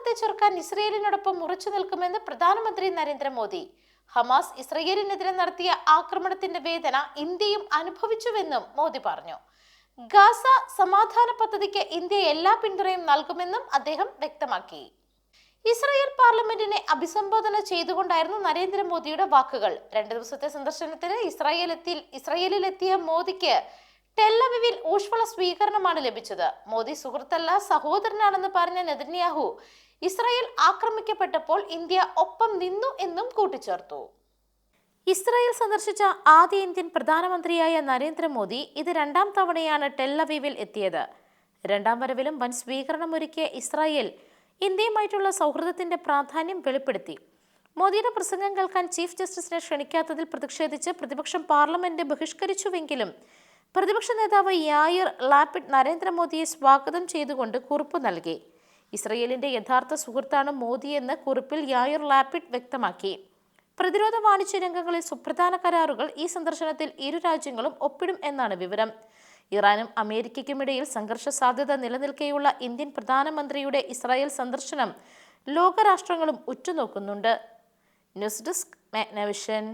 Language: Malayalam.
ആക്രമണത്തെ ചെറുക്കാൻ ഇസ്രയേലിനോടൊപ്പം ഉറച്ചു നിൽക്കുമെന്ന് പ്രധാനമന്ത്രി നരേന്ദ്രമോദി. ഹമാസ് ഇസ്രയേലിനെതിരെ നടത്തിയ ആക്രമണത്തിന്റെ വേദന ഇന്ത്യയും അനുഭവിച്ചുവെന്നും മോദി പറഞ്ഞു. ഗാസ സമാധാന പദ്ധതിക്ക് ഇന്ത്യ എല്ലാ പിന്തുണയും നൽകുമെന്നും അദ്ദേഹം വ്യക്തമാക്കി. ഇസ്രായേൽ പാർലമെന്റിനെ അഭിസംബോധന ചെയ്തുകൊണ്ടായിരുന്നു നരേന്ദ്രമോദിയുടെ വാക്കുകൾ. 2 ദിവസത്തെ സന്ദർശനത്തിന് ഇസ്രായേലിലെത്തിയ മോദിക്ക് ടെല്ലവിവിൽ ഊഷ്മള സ്വീകരണമാണ് ലഭിച്ചത്. മോദി സുഹൃത്തല്ല സഹോദരനാണെന്ന് പറഞ്ഞ നെതന്യാഹു ഇസ്രായേൽ ആക്രമിക്കപ്പെട്ടപ്പോൾ ഇന്ത്യ ഒപ്പം നിന്നു എന്നും കൂട്ടിച്ചേർത്തു. ഇസ്രായേൽ സന്ദർശിച്ച ആദ്യ ഇന്ത്യൻ പ്രധാനമന്ത്രിയായ നരേന്ദ്രമോദി ഇത് 2ാം തവണയാണ് ടെല്ലവീവിൽ എത്തിയത്. 2ാം വരവിലും വൻ സ്വീകരണമൊരുക്കിയ ഇസ്രായേൽ ഇന്ത്യയുമായിട്ടുള്ള സൗഹൃദത്തിന്റെ പ്രാധാന്യം വെളിപ്പെടുത്തി. മോദിയുടെ പ്രസംഗം കേൾക്കാൻ ചീഫ് ജസ്റ്റിസിനെ ക്ഷണിക്കാത്തതിൽ പ്രതിഷേധിച്ച് പ്രതിപക്ഷം പാർലമെന്റ് ബഹിഷ്കരിച്ചുവെങ്കിലും പ്രതിപക്ഷ നേതാവ് യായിർ ലാപിഡ് നരേന്ദ്രമോദിയെ സ്വാഗതം ചെയ്തുകൊണ്ട് കുറിപ്പ് നൽകി. ഇസ്രയേലിന്റെ യഥാർത്ഥ സുഹൃത്താണ് മോദിയെന്ന് കുറിപ്പിൽ യായിർ ലാപിഡ് വ്യക്തമാക്കി. പ്രതിരോധ വാണിജ്യ രംഗങ്ങളിൽ സുപ്രധാന കരാറുകൾ ഈ സന്ദർശനത്തിൽ ഇരു രാജ്യങ്ങളും ഒപ്പിടും എന്നാണ് വിവരം. ഇറാനും അമേരിക്കയ്ക്കുമിടയിൽ സംഘർഷ സാധ്യത നിലനിൽക്കെയുള്ള ഇന്ത്യൻ പ്രധാനമന്ത്രിയുടെ ഇസ്രായേൽ സന്ദർശനം ലോകരാഷ്ട്രങ്ങളും ഉറ്റുനോക്കുന്നുണ്ട്. News desk Magnavision.